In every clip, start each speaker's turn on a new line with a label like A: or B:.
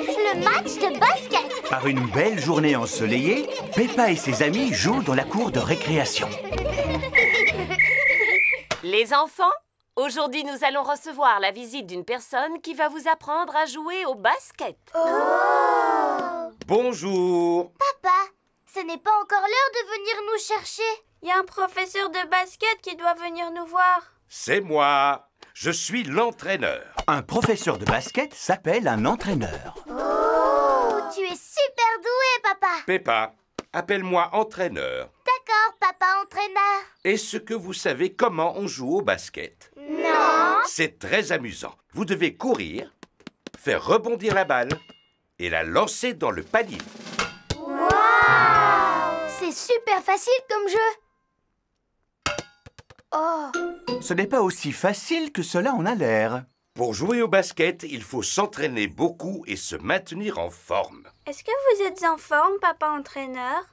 A: Le match de basket.
B: Par une belle journée ensoleillée, Peppa et ses amis jouent dans la cour de récréation.
C: Les enfants, aujourd'hui nous allons recevoir la visite d'une personne qui va vous apprendre à jouer au basket.
D: Bonjour.
A: Papa, ce n'est pas encore l'heure de venir nous chercher.
E: Il y a un professeur de basket qui doit venir nous voir.
D: C'est moi. Je suis l'entraîneur.
B: Un professeur de basket s'appelle un entraîneur.
A: Oh, tu es super doué, papa.
D: Peppa, appelle-moi entraîneur.
A: D'accord, papa entraîneur.
D: Est-ce que vous savez comment on joue au basket?
A: Non.
D: C'est très amusant. Vous devez courir, faire rebondir la balle et la lancer dans le panier.
A: Wow! C'est super facile comme jeu. Oh.
B: Ce n'est pas aussi facile que cela en a l'air.
D: Pour jouer au basket, il faut s'entraîner beaucoup et se maintenir en forme.
E: Est-ce que vous êtes en forme, papa entraîneur?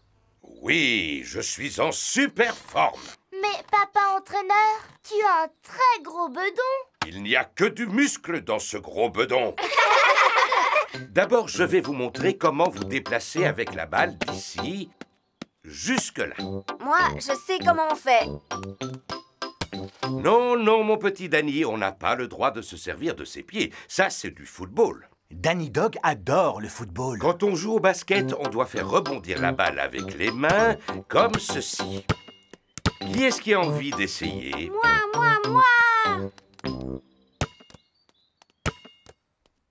D: Oui, je suis en super forme.
A: Mais papa entraîneur, tu as un très gros bedon.
D: Il n'y a que du muscle dans ce gros bedon. D'abord, je vais vous montrer comment vous déplacer avec la balle d'ici jusque-là.
E: Moi, je sais comment on fait.
D: Non, non, mon petit Danny, on n'a pas le droit de se servir de ses pieds. Ça, c'est du football.
B: Danny Dog adore le football.
D: Quand on joue au basket, on doit faire rebondir la balle avec les mains, comme ceci. Qui est-ce qui a envie d'essayer?
E: Moi!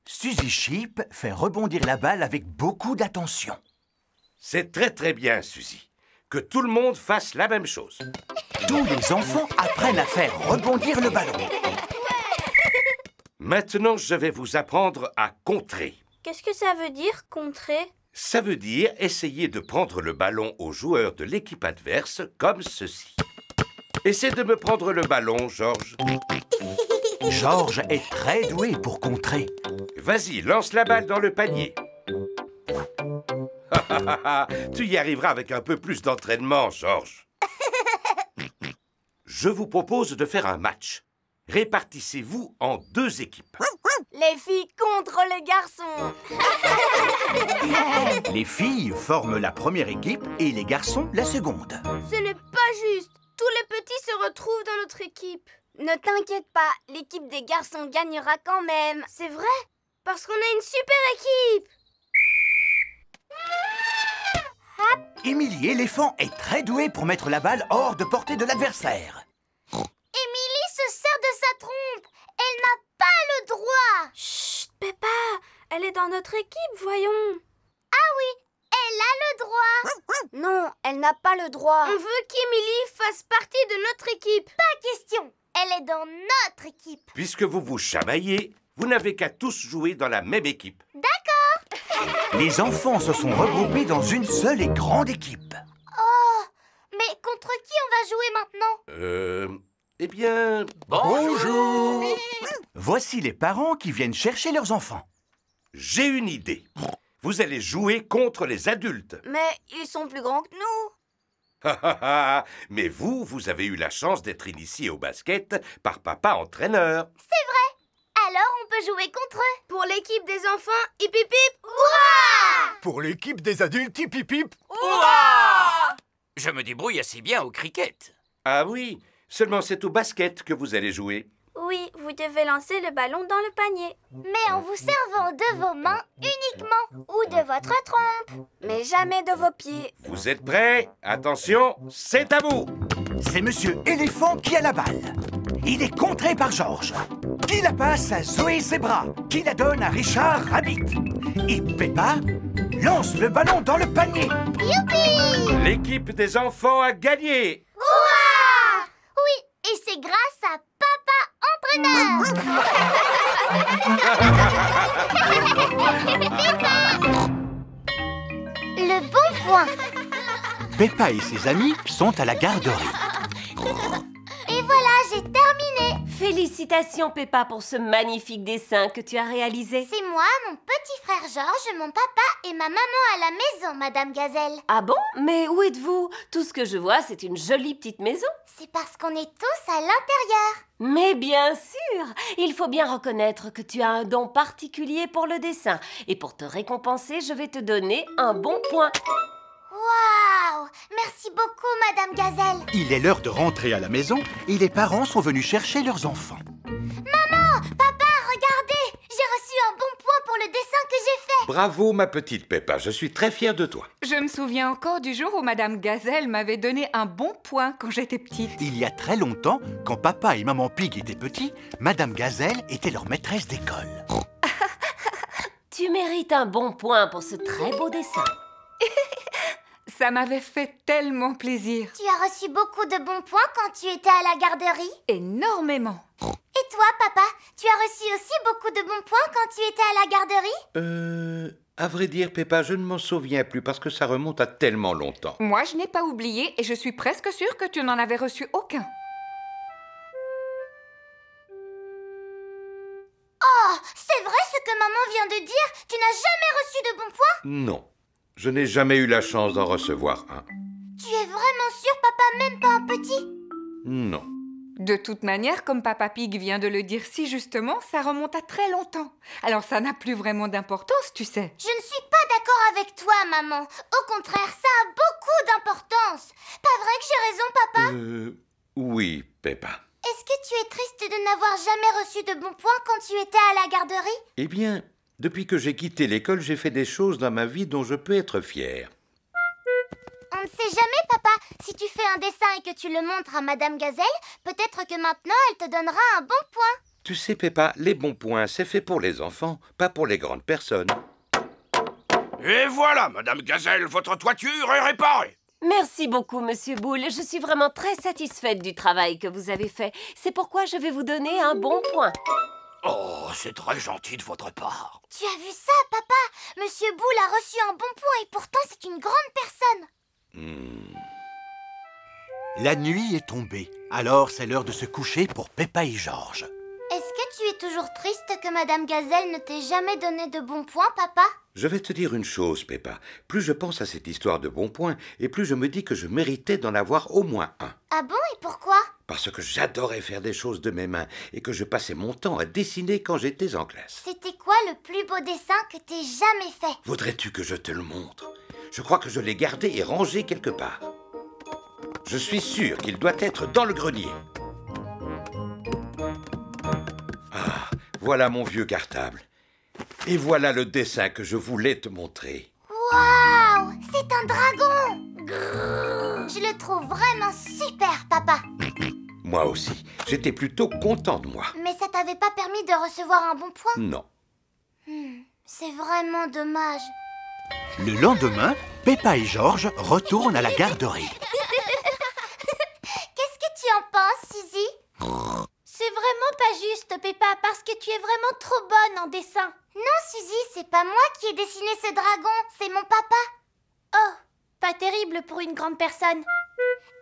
B: Suzy Sheep fait rebondir la balle avec beaucoup d'attention.
D: C'est très très bien, Suzy. Que tout le monde fasse la même chose.
B: Tous les enfants apprennent à faire rebondir le ballon.
D: Maintenant, je vais vous apprendre à contrer.
E: Qu'est-ce que ça veut dire, contrer?
D: Ça veut dire essayer de prendre le ballon aux joueurs de l'équipe adverse comme ceci. Essaie de me prendre le ballon, Georges.
B: Georges est très doué pour contrer.
D: Vas-y, lance la balle dans le panier. Tu y arriveras avec un peu plus d'entraînement, Georges. Je vous propose de faire un match. Répartissez-vous en 2 équipes.
E: Les filles contre les garçons.
B: Les filles forment la première équipe et les garçons la seconde.
E: Ce n'est pas juste. Tous les petits se retrouvent dans notre équipe. Ne t'inquiète pas, l'équipe des garçons gagnera quand même. C'est vrai, parce qu'on a une super équipe.
B: Émilie Éléphant est très douée pour mettre la balle hors de portée de l'adversaire.
A: Émilie se sert de sa trompe. Elle n'a pas le droit.
E: Chut, Peppa, elle est dans notre équipe, voyons.
A: Ah oui, elle a le droit.
E: Non, elle n'a pas le droit.
A: On veut qu'Émilie fasse partie de notre équipe. Pas question. Elle est dans notre équipe.
D: Puisque vous vous chamaillez, vous n'avez qu'à tous jouer dans la même équipe.
A: D'accord.
B: Les enfants se sont regroupés dans une seule et grande équipe.
A: Oh, mais contre qui on va jouer maintenant?
D: Eh bien...
F: Bonjour.
B: Voici les parents qui viennent chercher leurs enfants.
D: J'ai une idée. Vous allez jouer contre les adultes.
E: Mais ils sont plus grands que nous.
D: Mais vous avez eu la chance d'être initié au basket par papa entraîneur.
A: C'est vrai. Alors on peut jouer contre eux.
E: Pour l'équipe des enfants, hip hip hip.
A: Hurrah!
F: Pour l'équipe des adultes, hip hip hip.
G: Hurrah! Je me débrouille assez bien au cricket.
D: Ah oui, seulement c'est au basket que vous allez jouer.
E: Oui, vous devez lancer le ballon dans le panier.
A: Mais en vous servant de vos mains uniquement ou de votre trompe.
E: Mais jamais de vos pieds.
D: Vous êtes prêts? Attention, c'est à vous!
B: C'est Monsieur Éléphant qui a la balle. Il est contré par Georges, qui la passe à Zoé Zebra, qui la donne à Richard Rabbit. Et Peppa lance le ballon dans le panier.
A: Youpi!
D: L'équipe des enfants a gagné!
A: Hurrah! Oui, et c'est grâce à papa entraîneur. Le bon point.
B: Peppa et ses amis sont à la garderie.
A: Et voilà, j'ai terminé.
E: Félicitations.
C: Félicitations, Peppa, pour ce magnifique dessin que tu as réalisé.
A: C'est moi, mon petit frère Georges, mon papa et ma maman à la maison, Madame Gazelle.
C: Ah bon? Mais où êtes-vous? Tout ce que je vois, c'est une jolie petite maison.
A: C'est parce qu'on est tous à l'intérieur.
C: Mais bien sûr, il faut bien reconnaître que tu as un don particulier pour le dessin. Et pour te récompenser, je vais te donner un bon point.
A: Waouh! Merci beaucoup, Madame Gazelle.
B: Il est l'heure de rentrer à la maison et les parents sont venus chercher leurs enfants.
A: Maman, papa, regardez! J'ai reçu un bon point pour le dessin que j'ai fait.
D: Bravo, ma petite Peppa, je suis très fier de toi.
H: Je me souviens encore du jour où Madame Gazelle m'avait donné un bon point quand j'étais petite.
B: Il y a très longtemps, quand papa et maman Pig étaient petits, Madame Gazelle était leur maîtresse d'école.
C: Tu mérites un bon point pour ce très beau dessin.
H: Ça m'avait fait tellement plaisir.
A: Tu as reçu beaucoup de bons points quand tu étais à la garderie.
H: Énormément.
A: Et toi, papa, tu as reçu aussi beaucoup de bons points quand tu étais à la garderie?
D: À vrai dire, Peppa, je ne m'en souviens plus parce que ça remonte à tellement longtemps.
H: Moi, je n'ai pas oublié et je suis presque sûre que tu n'en avais reçu aucun.
A: Oh, c'est vrai ce que maman vient de dire? Tu n'as jamais reçu de bons points?
D: Non, je n'ai jamais eu la chance d'en recevoir un.
A: Tu es vraiment sûr, papa, même pas un petit?
D: Non.
H: De toute manière, comme Papa Pig vient de le dire si justement, ça remonte à très longtemps. Alors ça n'a plus vraiment d'importance, tu sais.
A: Je ne suis pas d'accord avec toi, maman. Au contraire, ça a beaucoup d'importance. Pas vrai que j'ai raison, papa?
D: Oui, Peppa.
A: Est-ce que tu es triste de n'avoir jamais reçu de bons points quand tu étais à la garderie?
D: Eh bien, depuis que j'ai quitté l'école, j'ai fait des choses dans ma vie dont je peux être fier.
A: On ne sait jamais, papa. Si tu fais un dessin et que tu le montres à Madame Gazelle, peut-être que maintenant elle te donnera un bon point.
D: Tu sais, Peppa, les bons points, c'est fait pour les enfants, pas pour les grandes personnes.
G: Et voilà, Madame Gazelle, votre toiture est réparée.
C: Merci beaucoup, Monsieur Boule. Je suis vraiment très satisfaite du travail que vous avez fait. C'est pourquoi je vais vous donner un bon point.
G: Oh, c'est très gentil de votre part.
A: Tu as vu ça, papa? Monsieur Boule a reçu un bon point et pourtant c'est une grande personne.
B: La nuit est tombée, alors c'est l'heure de se coucher pour Peppa et Georges.
A: Est-ce que tu es toujours triste que Madame Gazelle ne t'ait jamais donné de bons points, papa?
D: Je vais te dire une chose, Peppa. Plus je pense à cette histoire de bons points, et plus je me dis que je méritais d'en avoir au moins un.
A: Ah bon, et pourquoi?
D: Parce que j'adorais faire des choses de mes mains et que je passais mon temps à dessiner quand j'étais en classe.
A: C'était quoi le plus beau dessin que t'aies jamais fait?
D: Voudrais-tu que je te le montre? Je crois que je l'ai gardé et rangé quelque part. Je suis sûr qu'il doit être dans le grenier. Ah, voilà mon vieux cartable. Et voilà le dessin que je voulais te montrer.
A: Waouh! C'est un dragon! Grrr. Je le trouve vraiment super, papa.
D: Moi aussi, j'étais plutôt content de moi.
A: Mais ça t'avait pas permis de recevoir un bon point?
D: Non.
A: C'est vraiment dommage.
B: Le lendemain, Peppa et Georges retournent à la garderie.
A: Qu'est-ce que tu en penses, Suzy? C'est vraiment pas juste, Peppa, parce que tu es vraiment trop bonne en dessin. Non, Suzy, c'est pas moi qui ai dessiné ce dragon, c'est mon papa. Oh, pas terrible pour une grande personne.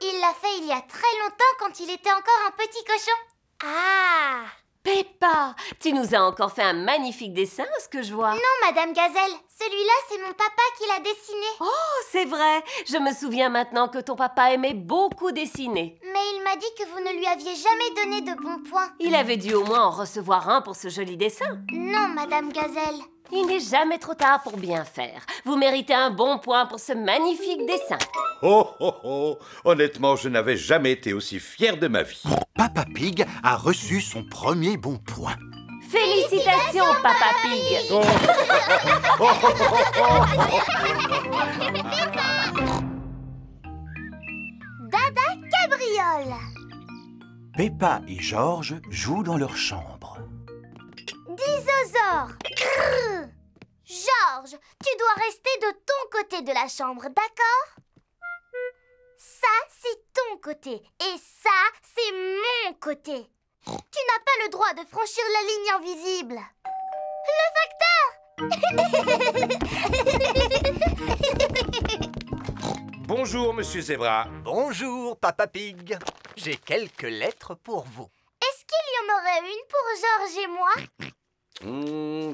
A: Il l'a fait il y a très longtemps quand il était encore un petit cochon. Ah!
C: Peppa, tu nous as encore fait un magnifique dessin, ce que je vois.
A: Non, Madame Gazelle, celui-là, c'est mon papa qui l'a dessiné.
C: Oh, c'est vrai. Je me souviens maintenant que ton papa aimait beaucoup dessiner.
A: Mais il m'a dit que vous ne lui aviez jamais donné de bons points.
C: Il avait dû au moins en recevoir un pour ce joli dessin.
A: Non, Madame Gazelle.
C: Il n'est jamais trop tard pour bien faire. Vous méritez un bon point pour ce magnifique dessin.
D: Oh, oh, oh! Honnêtement, je n'avais jamais été aussi fier de ma vie.
B: Papa Pig a reçu son premier bon point.
C: Félicitations, Papa Pig.
A: Dada Cabriole.
B: Peppa et Georges jouent dans leur chambre.
A: Dinosaure. Grrr. Georges, tu dois rester de ton côté de la chambre, d'accord? Ça, c'est ton côté. Et ça, c'est mon côté. Tu n'as pas le droit de franchir la ligne invisible. Le facteur!
D: Bonjour, Monsieur Zebra.
F: Bonjour, Papa Pig. J'ai quelques lettres pour vous.
A: Est-ce qu'il y en aurait une pour Georges et moi?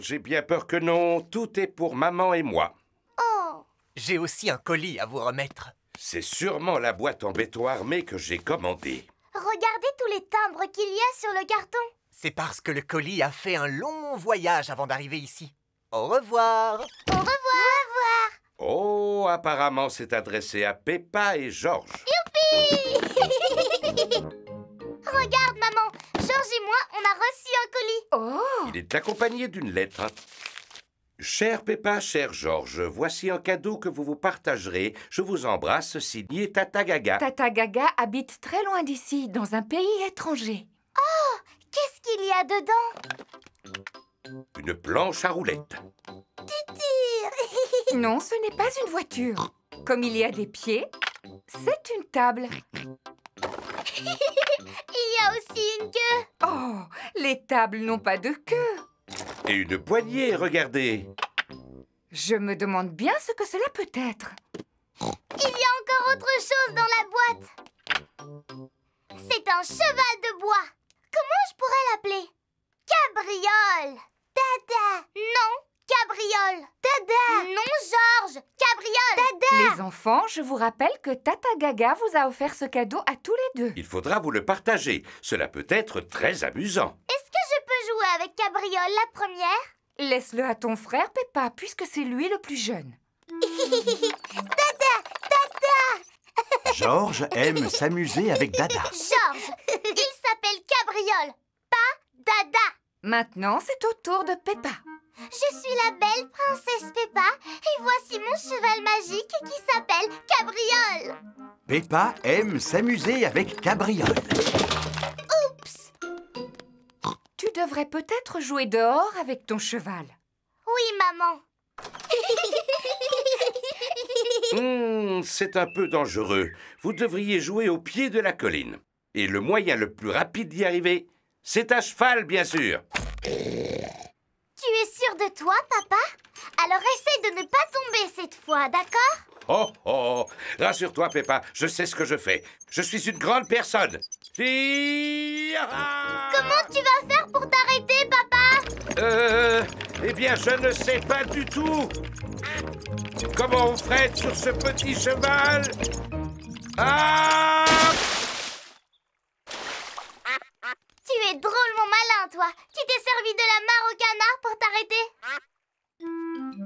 D: J'ai bien peur que non. Tout est pour maman et moi.
A: Oh.
I: J'ai aussi un colis à vous remettre.
D: C'est sûrement la boîte en béton armé que j'ai commandée.
A: Regardez tous les timbres qu'il y a sur le carton.
I: C'est parce que le colis a fait un long voyage avant d'arriver ici. Au revoir.
A: Au revoir.
D: Oh, apparemment c'est adressé à Peppa et Georges.
A: Youpi. Regarde, maman. Georges et moi, on a reçu un colis.
H: Oh!
D: Il est accompagné d'une lettre. Chère Peppa, cher Georges, voici un cadeau que vous vous partagerez. Je vous embrasse, signé Tata Gaga.
H: Tata Gaga habite très loin d'ici, dans un pays étranger.
A: Oh, qu'est-ce qu'il y a dedans?
D: Une planche à roulettes.
H: Non, ce n'est pas une voiture. Comme il y a des pieds, c'est une table.
A: Il y a aussi une queue.
H: Oh, les tables n'ont pas de queue.
D: Et une poignée, regardez.
H: Je me demande bien ce que cela peut être.
A: Il y a encore autre chose dans la boîte. C'est un cheval de bois. Comment je pourrais l'appeler? Cabriole. Dada. Non, cabriole. Dada. Non, Georges. Cabriole. Dada.
H: Les enfants, je vous rappelle que Tata Gaga vous a offert ce cadeau à tous les deux.
D: Il faudra vous le partager. Cela peut être très amusant.
A: Est-ce que je peux jouer avec Cabriole la première?
H: Laisse-le à ton frère, Peppa, puisque c'est lui le plus jeune.
A: Dada.
B: Georges aime s'amuser avec Dada.
A: Georges. Il s'appelle Cabriole, pas Dada.
H: Maintenant, c'est au tour de Peppa.
A: Je suis la belle princesse Peppa et voici mon cheval magique qui s'appelle Cabriole.
B: Peppa aime s'amuser avec Cabriole.
A: Oups.
H: Tu devrais peut-être jouer dehors avec ton cheval.
A: Oui, maman.
D: C'est un peu dangereux. Vous devriez jouer au pied de la colline. Et le moyen le plus rapide d'y arriver, c'est à cheval, bien sûr.
A: Tu es sûr de toi, papa? Alors essaye de ne pas tomber cette fois, d'accord?
D: Oh, oh, rassure-toi, Peppa, je sais ce que je fais. Je suis une grande personne.
A: Comment tu vas faire pour t'arrêter, papa?
D: Eh bien, je ne sais pas du tout. Comment on freine sur ce petit cheval? Ah!
A: Tu es drôlement malin, toi. Tu t'es servi de la mare au canard pour t'arrêter?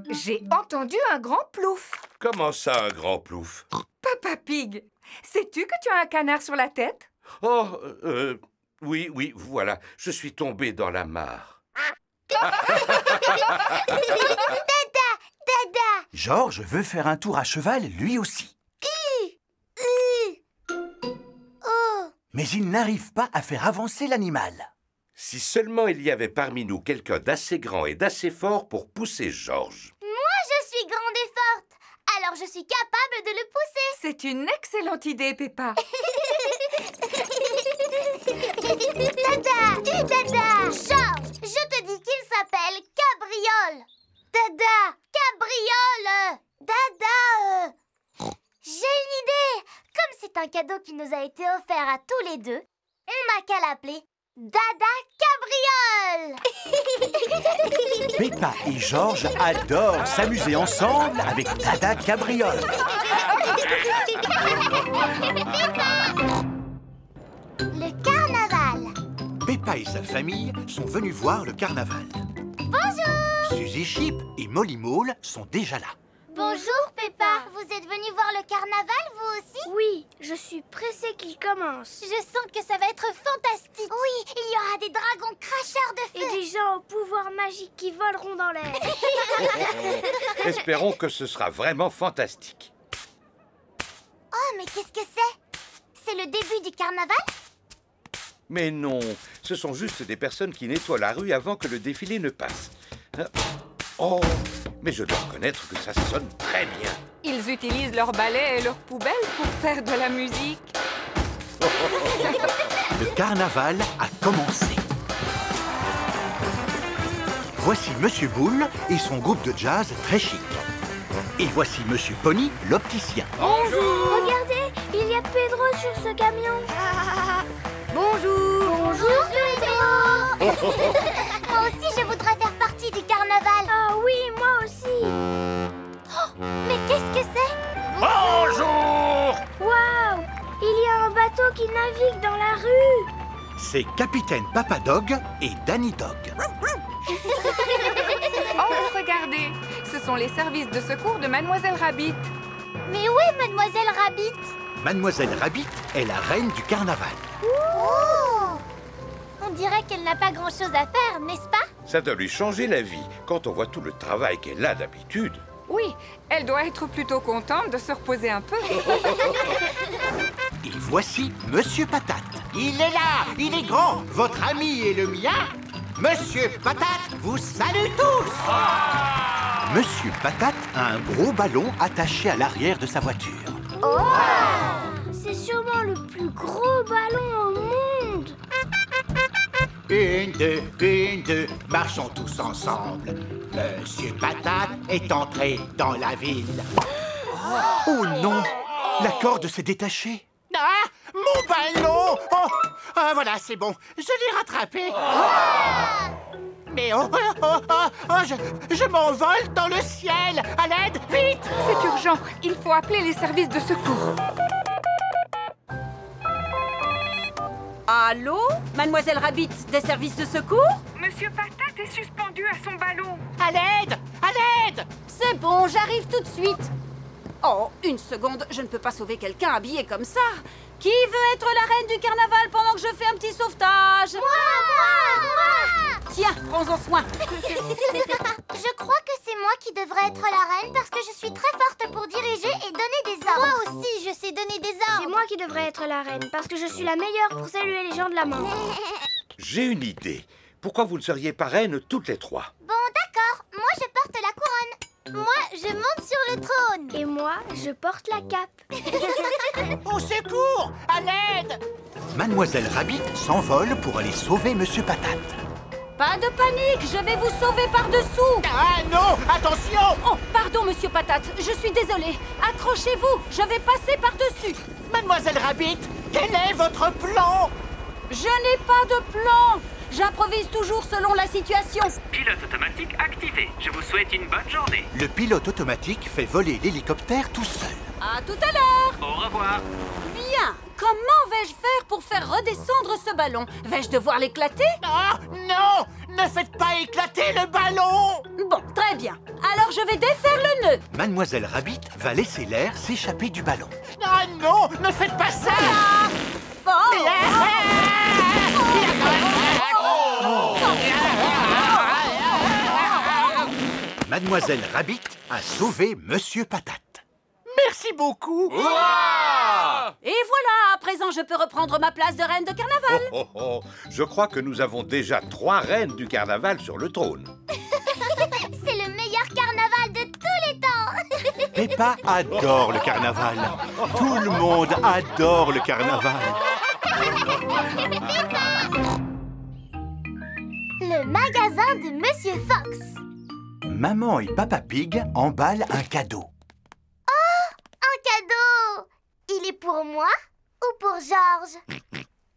H: J'ai entendu un grand plouf.
D: Comment ça, un grand plouf?
H: Papa Pig, sais-tu que tu as un canard sur la tête?
D: Oh, oui, voilà. Je suis tombé dans la mare.
A: Dada.
B: Georges veut faire un tour à cheval lui aussi.
A: Oh.
B: Mais il n'arrive pas à faire avancer l'animal.
D: Si seulement il y avait parmi nous quelqu'un d'assez grand et d'assez fort pour pousser Georges.
A: Moi, je suis grande et forte. Alors, je suis capable de le pousser.
H: C'est une excellente idée, Peppa.
A: Dada. Georges, je te dis qu'il s'appelle Cabriole. Dada. Cabriole. Dada. J'ai une idée. Comme c'est un cadeau qui nous a été offert à tous les deux, on n'a qu'à l'appeler Dada Cabriole.
B: Peppa et Georges adorent s'amuser ensemble avec Dada Cabriole.
A: Le carnaval.
B: Peppa et sa famille sont venus voir le carnaval.
A: Bonjour.
B: Suzy Chip et Molly Maule sont déjà là.
A: Bonjour Peppa. Vous êtes venue voir le carnaval, vous aussi?
E: Oui, je suis pressée qu'il commence.
A: Je sens que ça va être fantastique. Oui, il y aura des dragons cracheurs de
E: Et
A: feu.
E: des gens au pouvoir magique qui voleront dans l'air.
D: Espérons que ce sera vraiment fantastique.
A: Oh, mais qu'est-ce que c'est? C'est le début du carnaval?
D: Mais non, ce sont juste des personnes qui nettoient la rue avant que le défilé ne passe. Oh, mais je dois reconnaître que ça sonne très bien.
H: Ils utilisent leurs balais et leurs poubelles pour faire de la musique.
B: Le carnaval a commencé. Voici Monsieur Boule et son groupe de jazz très chic. Et voici Monsieur Pony, l'opticien.
E: Regardez, il y a Pedro sur ce camion. Bonjour.
A: Bonjour Pedro. Moi aussi, je voudrais faire partie du carnaval.
E: Ah oui, moi aussi.
A: Oh, mais qu'est-ce que c'est?
G: Bonjour!
E: Waouh! Il y a un bateau qui navigue dans la rue.
B: C'est Capitaine Papa Dog et Danny Dog.
H: Oh, regardez, ce sont les services de secours de Mademoiselle Rabbit.
A: Mais où est Mademoiselle Rabbit?
B: Mademoiselle Rabbit est la reine du carnaval.
A: Oh! On dirait qu'elle n'a pas grand-chose à faire, n'est-ce pas?
D: Ça doit lui changer la vie quand on voit tout le travail qu'elle a d'habitude.
H: Oui, elle doit être plutôt contente de se reposer un peu.
B: Et voici Monsieur Patate. Il est là, il est grand, votre ami et le mien. Monsieur Patate vous salue tous. Monsieur Patate a un gros ballon attaché à l'arrière de sa voiture.
E: Oh! C'est sûrement le plus gros ballon au monde.
J: Une, deux, marchons tous ensemble. Monsieur Patate est entré dans la ville.
B: Oh non, la corde s'est détachée.
J: Ah, mon ballon! Oh, ah, voilà, c'est bon, je l'ai rattrapé. Mais je m'envole dans le ciel. À l'aide, vite!
H: C'est urgent, il faut appeler les services de secours.
K: Allô? Mademoiselle Rabbit, des services de secours?
H: Monsieur Patate est suspendu à son ballon.
J: À l'aide! À l'aide!
K: C'est bon, j'arrive tout de suite. Oh, une seconde, je ne peux pas sauver quelqu'un habillé comme ça. Qui veut être la reine du carnaval pendant que je fais un petit sauvetage?
A: Moi!
K: Tiens, prends-en soin.
A: Je crois que c'est moi qui devrais être la reine parce que je suis très forte pour diriger et donner des ordres. Moi aussi, je sais donner des ordres.
E: C'est moi qui devrais être la reine parce que je suis la meilleure pour saluer les gens de la main.
D: J'ai une idée. Pourquoi vous ne seriez pas reines toutes les trois?
A: Bon, d'accord. Moi, je porte la couronne. Moi, je monte sur le trône.
E: Et moi, je porte la cape.
J: Au secours! À l'aide!
B: Mademoiselle Rabbit s'envole pour aller sauver Monsieur Patate.
K: Pas de panique, je vais vous sauver par-dessous.
J: Ah non! Attention!
K: Oh, pardon, Monsieur Patate, je suis désolée. Accrochez-vous, je vais passer par-dessus.
J: Mademoiselle Rabbit, quel est votre plan?
K: Je n'ai pas de plan. J'improvise toujours selon la situation.
L: Pilote automatique activé. Je vous souhaite une bonne journée.
B: Le pilote automatique fait voler l'hélicoptère tout seul.
K: À tout à l'heure.
L: Au revoir.
K: Bien. Comment vais-je faire pour faire redescendre ce ballon? Vais-je devoir l'éclater?
J: Ah non! Ne faites pas éclater le ballon!
K: Bon, très bien. Alors je vais défaire le nœud.
B: Mademoiselle Rabbit va laisser l'air s'échapper du ballon.
J: Ah non! Ne faites pas ça!
K: Bon.
B: Mademoiselle Rabbit a sauvé Monsieur Patate.
J: Merci beaucoup!
K: Et voilà, à présent je peux reprendre ma place de reine de carnaval.
D: Oh, oh, oh. Je crois que nous avons déjà 3 reines du carnaval sur le trône.
A: C'est le meilleur carnaval de tous les temps.
B: Peppa adore le carnaval. Tout le monde adore le carnaval.
A: Le magasin de Monsieur Fox.
B: Maman et Papa Pig emballent un cadeau.
A: Oh, un cadeau! Il est pour moi ou pour Georges?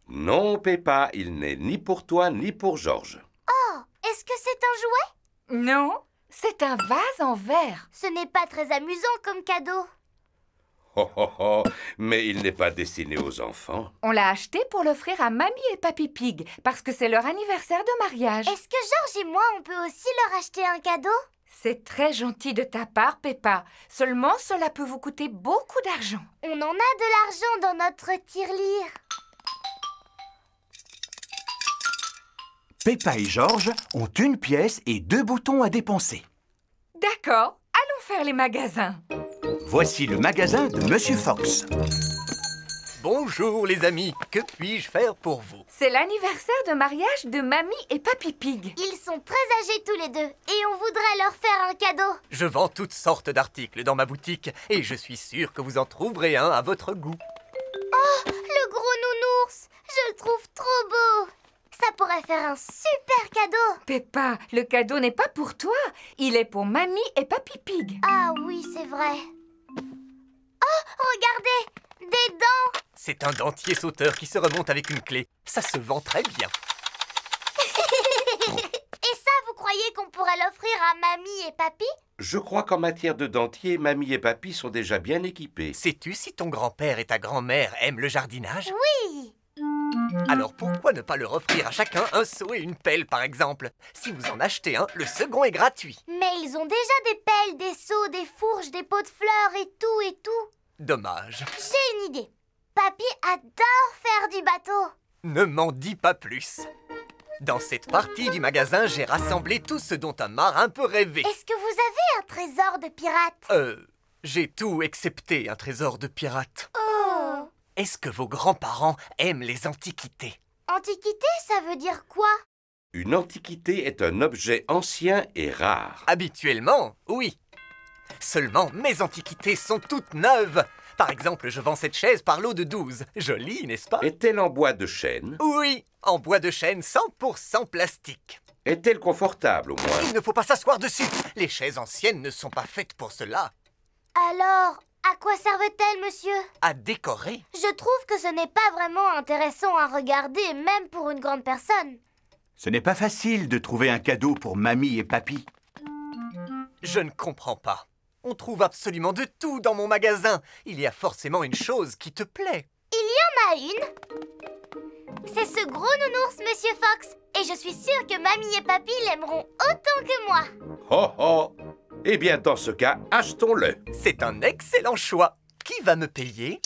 D: Non, Peppa, il n'est ni pour toi ni pour Georges.
A: Oh, est-ce que c'est un jouet?
H: Non, c'est un vase en verre.
A: Ce n'est pas très amusant comme cadeau.
D: Oh, oh, oh. Mais il n'est pas destiné aux enfants.
H: On l'a acheté pour l'offrir à Mamie et Papy Pig parce que c'est leur anniversaire de mariage.
A: Est-ce que Georges et moi, on peut aussi leur acheter un cadeau?
H: C'est très gentil de ta part, Peppa. Seulement, cela peut vous coûter beaucoup d'argent.
A: On en a de l'argent dans notre tirelire.
B: Peppa et Georges ont une pièce et 2 boutons à dépenser.
H: D'accord, allons faire les magasins.
B: Voici le magasin de Monsieur Fox.
I: Bonjour les amis, que puis-je faire pour vous?
H: C'est l'anniversaire de mariage de Mamie et Papy Pig.
A: Ils sont très âgés tous les deux et on voudrait leur faire un cadeau.
I: Je vends toutes sortes d'articles dans ma boutique et je suis sûr que vous en trouverez un à votre goût.
A: Oh, le gros nounours! Je le trouve trop beau. Ça pourrait faire un super cadeau.
H: Peppa, le cadeau n'est pas pour toi. Il est pour Mamie et Papy Pig.
A: Ah oui, c'est vrai. Oh, regardez! Des dents!
I: C'est un dentier sauteur qui se remonte avec une clé. Ça se vend très bien.
A: pourrait l'offrir à Mamie et Papy?
D: Je crois qu'en matière de dentier, Mamie et Papy sont déjà bien équipés.
I: Sais-tu si ton grand-père et ta grand-mère aiment le jardinage?
A: Oui!
I: Alors pourquoi ne pas leur offrir à chacun un seau et une pelle, par exemple? Si vous en achetez un, le second est gratuit.
A: Mais ils ont déjà des pelles, des seaux, des fourches, des pots de fleurs et tout.
I: Dommage.
A: J'ai une idée. Papy adore faire du bateau.
I: Ne m'en dis pas plus. Dans cette partie du magasin, j'ai rassemblé tout ce dont un marin peut rêver.
A: Est-ce que vous avez un trésor de pirate?
I: J'ai tout excepté un trésor de pirate.
A: Oh!
I: Est-ce que vos grands-parents aiment les antiquités?
A: Antiquité, ça veut dire quoi?
D: Une antiquité est un objet ancien et rare.
I: Habituellement, oui. Seulement, mes antiquités sont toutes neuves. Par exemple, je vends cette chaise par lot de 12. Jolie, n'est-ce pas?
D: Est-elle en bois de chêne?
I: Oui, en bois de chêne 100% plastique.
D: Est-elle confortable, au moins?
I: Il ne faut pas s'asseoir dessus. Les chaises anciennes ne sont pas faites pour cela.
A: Alors, à quoi servent-elles, monsieur?
I: À décorer.
A: Je trouve que ce n'est pas vraiment intéressant à regarder, même pour une grande personne.
B: Ce n'est pas facile de trouver un cadeau pour Mamie et Papy.
I: Je ne comprends pas. On trouve absolument de tout dans mon magasin. Il y a forcément une chose qui te plaît.
A: Il y en a une. C'est ce gros nounours, Monsieur Fox. Et je suis sûre que Mamie et Papy l'aimeront autant que moi.
D: Oh oh! Eh bien, dans ce cas, achetons-le.
I: C'est un excellent choix. Qui va me payer?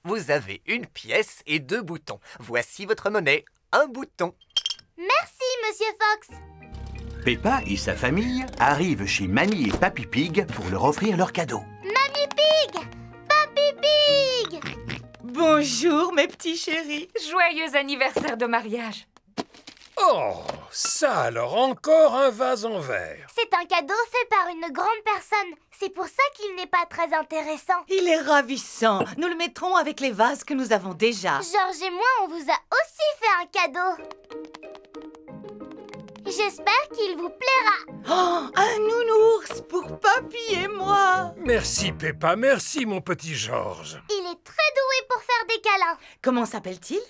I: Vous avez une pièce et 2 boutons. Voici votre monnaie. Un bouton.
A: Merci, Monsieur Fox.
B: Peppa et sa famille arrivent chez Mamie et Papy Pig pour leur offrir leur cadeau.
A: Mamie Pig! Papy Pig!
M: Bonjour, mes petits chéris.
H: Joyeux anniversaire de mariage.
F: Oh, ça alors, encore un vase en verre.
A: C'est un cadeau fait par une grande personne. C'est pour ça qu'il n'est pas très intéressant.
M: Il est ravissant. Nous le mettrons avec les vases que nous avons déjà.
A: Georges et moi, on vous a aussi fait un cadeau. J'espère qu'il vous plaira.
M: Oh, un nounours pour Papy et moi.
F: Merci Peppa, merci mon petit Georges.
A: Il est très doué pour faire des câlins.
M: Comment s'appelle-t-il?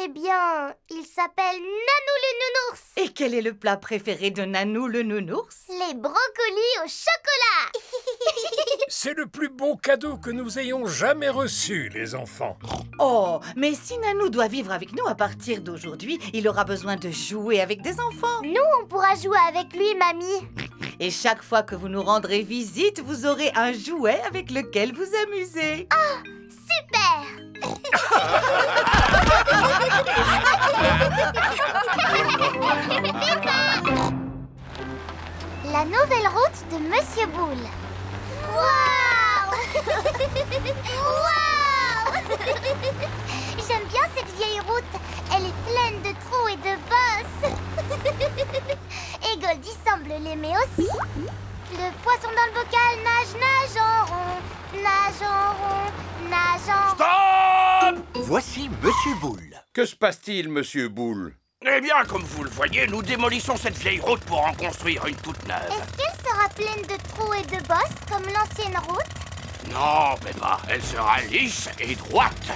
A: Eh bien, il s'appelle Nanou le nounours.
M: Et quel est le plat préféré de Nanou le nounours?
A: Les brocolis au chocolat.
F: C'est le plus beau cadeau que nous ayons jamais reçu, les enfants.
M: Oh, mais si Nanou doit vivre avec nous à partir d'aujourd'hui, il aura besoin de jouer avec des enfants.
A: Nous, on pourra jouer avec lui, Mamie.
M: Et chaque fois que vous nous rendrez visite, vous aurez un jouet avec lequel vous amuser.
A: Ah, super! La nouvelle route de Monsieur Boule. Waouh! Waouh! J'aime bien cette vieille route. Elle est pleine de trous et de bosses. Et Goldie semble l'aimer aussi. Le poisson dans le bocal nage, nage en rond. Nage en rond, nage en rond.
G: Stop!
B: Voici Monsieur Boule.
D: Que se passe-t-il, Monsieur Boule?
G: Eh bien, comme vous le voyez, nous démolissons cette vieille route pour en construire une toute neuve.
A: Est-ce qu'elle sera pleine de trous et de bosses comme l'ancienne route?
G: Non, Peppa, elle sera lisse et droite.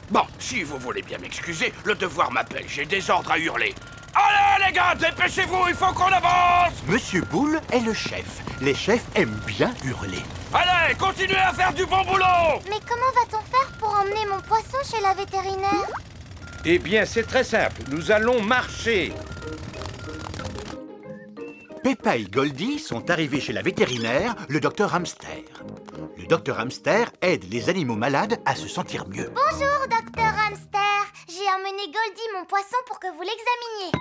G: Bon, si vous voulez bien m'excuser, le devoir m'appelle, j'ai des ordres à hurler. Allez les gars, dépêchez-vous, il faut qu'on avance!
B: Monsieur Boule est le chef. Les chefs aiment bien hurler.
G: Allez, continuez à faire du bon boulot!
A: Mais comment va-t-on faire pour emmener mon poisson chez la vétérinaire?
D: Eh bien, c'est très simple. Nous allons marcher.
B: Peppa et Goldie sont arrivés chez la vétérinaire, le docteur Hamster. Le docteur Hamster aide les animaux malades à se sentir mieux.
A: Bonjour, docteur Hamster. J'ai emmené Goldie, mon poisson, pour que vous l'examiniez.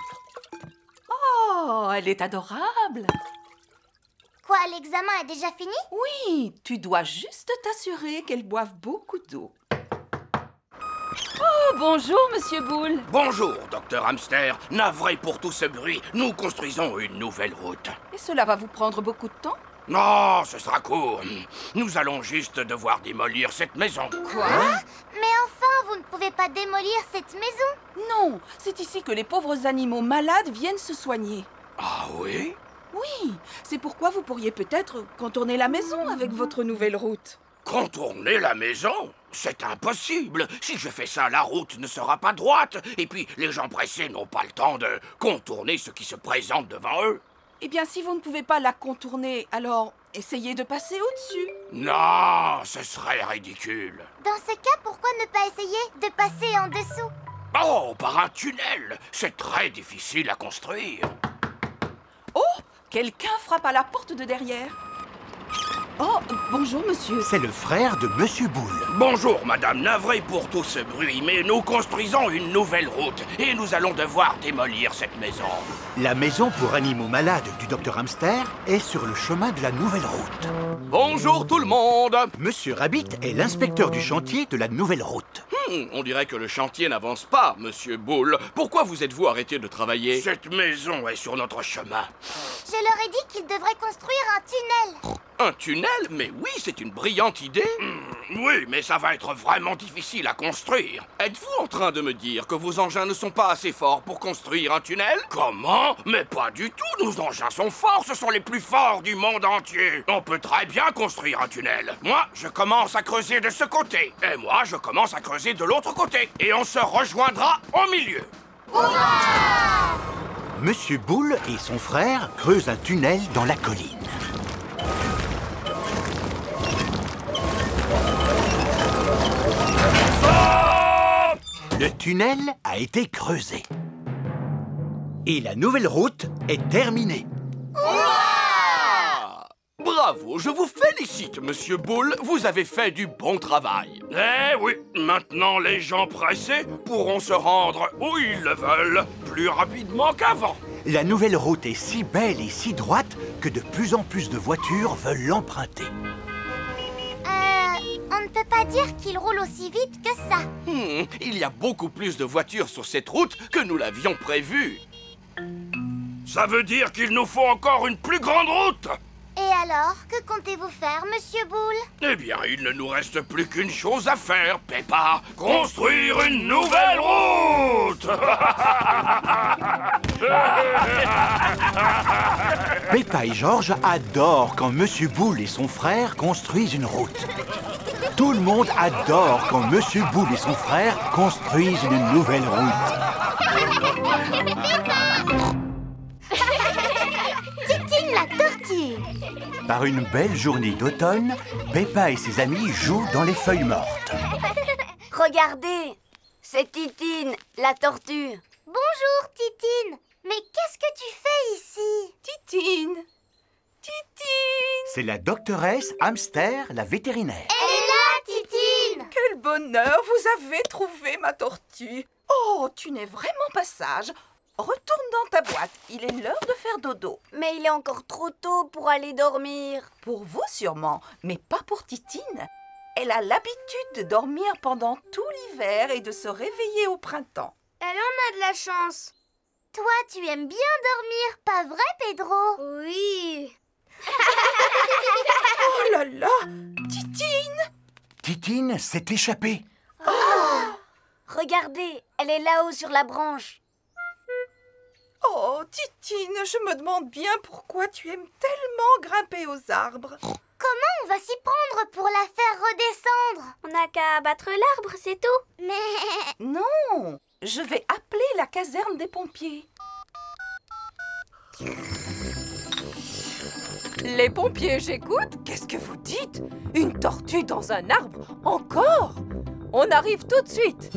K: Oh, elle est adorable.
A: Quoi, l'examen est déjà fini?
K: Oui, tu dois juste t'assurer qu'elle boive beaucoup d'eau. Oh, bonjour, Monsieur Boule.
G: Bonjour, docteur Hamster. Navré pour tout ce bruit, nous construisons une nouvelle route.
K: Et cela va vous prendre beaucoup de temps?
G: Non, ce sera court. Nous allons juste devoir démolir cette maison.
K: Quoi?
A: Mais enfin, vous ne pouvez pas démolir cette maison.
K: Non, c'est ici que les pauvres animaux malades viennent se soigner.
G: Ah oui?
K: Oui, c'est pourquoi vous pourriez peut-être contourner la maison avec votre nouvelle route.
G: Contourner la maison? C'est impossible. Si je fais ça, la route ne sera pas droite. Et puis, les gens pressés n'ont pas le temps de contourner ce qui se présente devant eux.
N: Eh bien, si vous ne pouvez pas la contourner, alors essayez de passer au-dessus.
G: Non, ce serait ridicule.
A: Dans ce cas, pourquoi ne pas essayer de passer en dessous?
G: Oh, par un tunnel. C'est très difficile à construire.
N: Oh, quelqu'un frappe à la porte de derrière. Oh, bonjour, monsieur.
B: C'est le frère de Monsieur Boule.
G: Bonjour, madame. Navré pour tout ce bruit, mais nous construisons une nouvelle route et nous allons devoir démolir cette maison.
B: La maison pour animaux malades du Dr Hamster est sur le chemin de la nouvelle route.
G: Bonjour tout le monde.
B: Monsieur Rabbit est l'inspecteur du chantier de la nouvelle route.
O: On dirait que le chantier n'avance pas, monsieur Boule. Pourquoi vous êtes-vous arrêté de travailler?
G: Cette maison est sur notre chemin.
A: Je leur ai dit qu'ils devraient construire un tunnel.
O: Un tunnel? Mais oui, c'est une brillante idée.
G: Oui, mais ça va être vraiment difficile à construire.
O: Êtes-vous en train de me dire que vos engins ne sont pas assez forts pour construire un tunnel?
G: Comment? Mais pas du tout. Nos engins sont forts. Ce sont les plus forts du monde entier. On peut très bien construire un tunnel. Moi, je commence à creuser de ce côté. Et moi, je commence à creuser de l'autre côté. Et on se rejoindra au milieu.
A: Hurrah!
B: Monsieur Boule et son frère creusent un tunnel dans la colline. Le tunnel a été creusé. Et la nouvelle route est terminée.
O: Bravo, je vous félicite, monsieur Boule. Vous avez fait du bon travail.
G: Eh oui, maintenant les gens pressés pourront se rendre où ils le veulent, plus rapidement qu'avant.
B: La nouvelle route est si belle et si droite que de plus en plus de voitures veulent l'emprunter.
A: On ne peut pas dire qu'il roule aussi vite que ça.
O: Il y a beaucoup plus de voitures sur cette route que nous l'avions prévu.
G: Ça veut dire qu'il nous faut encore une plus grande route.
A: Et alors, que comptez-vous faire, monsieur Boule?
G: Eh bien, il ne nous reste plus qu'une chose à faire, Peppa. Construire une nouvelle route.
B: Peppa et George adorent quand Monsieur Boule et son frère construisent une route. Tout le monde adore quand Monsieur Boule et son frère construisent une nouvelle route.
A: Titine la tortue.
B: Par une belle journée d'automne, Peppa et ses amis jouent dans les feuilles mortes.
E: Regardez, c'est Titine, la tortue.
A: Bonjour, Titine. Mais qu'est-ce que tu fais ici?
N: Titine. Titine.
B: C'est la doctoresse Hamster, la vétérinaire.
A: Elle est là, Titine.
N: Quel bonheur, vous avez trouvé ma tortue. Oh, tu n'es vraiment pas sage. Retourne dans ta boîte, il est l'heure de faire dodo.
E: Mais il est encore trop tôt pour aller dormir.
N: Pour vous sûrement, mais pas pour Titine. Elle a l'habitude de dormir pendant tout l'hiver et de se réveiller au printemps.
E: Elle en a de la chance.
A: Toi, tu aimes bien dormir, pas vrai, Pedro?
E: Oui.
N: Oh là là, Titine!
B: Titine s'est échappée.
E: Oh! Regardez, elle est là-haut sur la branche.
N: Oh, Titine, je me demande bien pourquoi tu aimes tellement grimper aux arbres.
A: Comment on va s'y prendre pour la faire redescendre?
E: On n'a qu'à abattre l'arbre, c'est tout.
A: Mais...
N: Non, je vais appeler la caserne des pompiers. Les pompiers, j'écoute. Qu'est-ce que vous dites? Une tortue dans un arbre? Encore? On arrive tout de suite.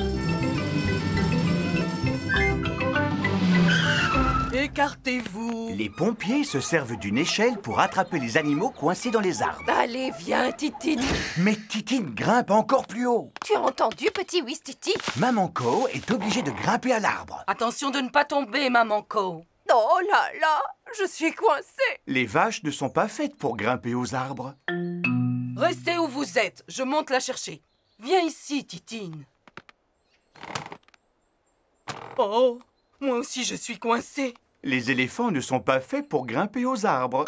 N: Écartez-vous.
B: Les pompiers se servent d'une échelle pour attraper les animaux coincés dans les arbres.
N: Allez, viens, Titine.
B: Mais Titine grimpe encore plus haut.
N: Tu as entendu, petit Wistiti?
B: Maman Co est obligée de grimper à l'arbre.
N: Attention de ne pas tomber, Maman Co. Oh là là, je suis coincée.
B: Les vaches ne sont pas faites pour grimper aux arbres.
N: Restez où vous êtes, je monte la chercher. Viens ici, Titine. Oh, moi aussi je suis coincée.
B: Les éléphants ne sont pas faits pour grimper aux arbres.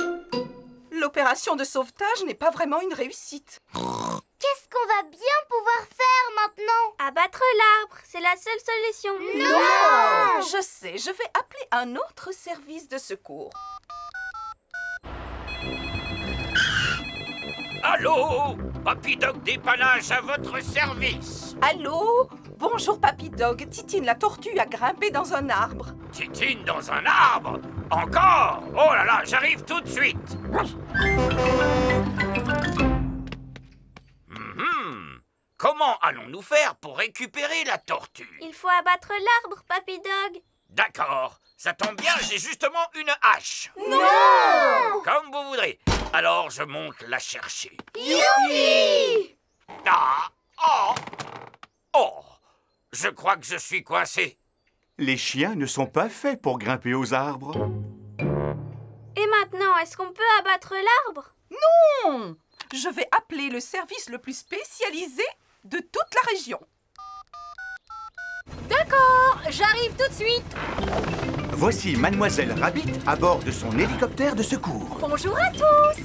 N: L'opération de sauvetage n'est pas vraiment une réussite.
A: Qu'est-ce qu'on va bien pouvoir faire maintenant?
E: Abattre l'arbre, c'est la seule solution.
N: Non! Je sais, je vais appeler un autre service de secours.
G: Allô? Papy Dog dépannage à votre service.
N: Allô? Bonjour, Papy Dog. Titine la tortue a grimpé dans un arbre.
G: Titine dans un arbre? Encore? Oh là là, j'arrive tout de suite. Comment allons-nous faire pour récupérer la tortue?
E: Il faut abattre l'arbre, Papy Dog.
G: D'accord, ça tombe bien, j'ai justement une hache.
E: Non!
G: Comme vous voudrez. Alors je monte la chercher.
E: Youpi!
G: Ah! Oh! Oh! Je crois que je suis coincé.
B: Les chiens ne sont pas faits pour grimper aux arbres.
E: Et maintenant, est-ce qu'on peut abattre l'arbre?
N: Non! Je vais appeler le service le plus spécialisé de toute la région.
K: D'accord, j'arrive tout de suite.
B: Voici Mademoiselle Rabbit à bord de son hélicoptère de secours.
K: Bonjour à tous.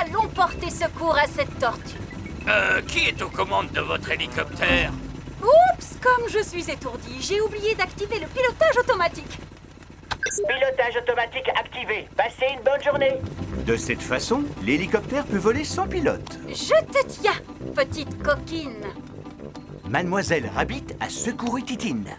K: Allons porter secours à cette tortue.
G: Qui est aux commandes de votre hélicoptère?
K: Oups, comme je suis étourdie, j'ai oublié d'activer le pilotage automatique.
P: Pilotage automatique activé. Passez une bonne journée.
B: De cette façon, l'hélicoptère peut voler sans pilote.
K: Je te tiens, petite coquine.
B: Mademoiselle Rabbit a secouru Titine.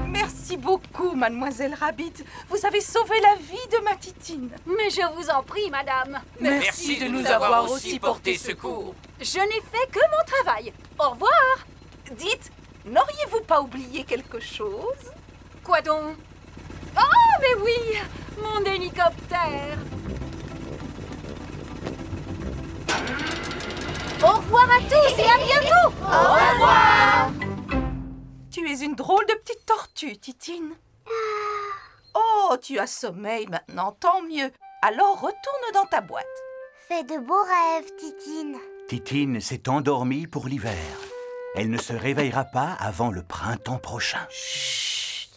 N: Merci beaucoup, Mademoiselle Rabbit. Vous avez sauvé la vie de ma Titine.
K: Mais je vous en prie, madame.
O: Merci de nous avoir aussi porté secours.
K: Je n'ai fait que mon travail. Au revoir.
N: Dites, n'auriez-vous pas oublié quelque chose?
K: Quoi donc? Oh, mais oui, mon hélicoptère. Au revoir à tous et à bientôt.
E: Au revoir.
N: Tu es une drôle de petite tortue, Titine. Oh, tu as sommeil maintenant, tant mieux. Alors retourne dans ta boîte.
A: Fais de beaux rêves, Titine.
B: Titine s'est endormie pour l'hiver. Elle ne se réveillera pas avant le printemps prochain.
N: Chut.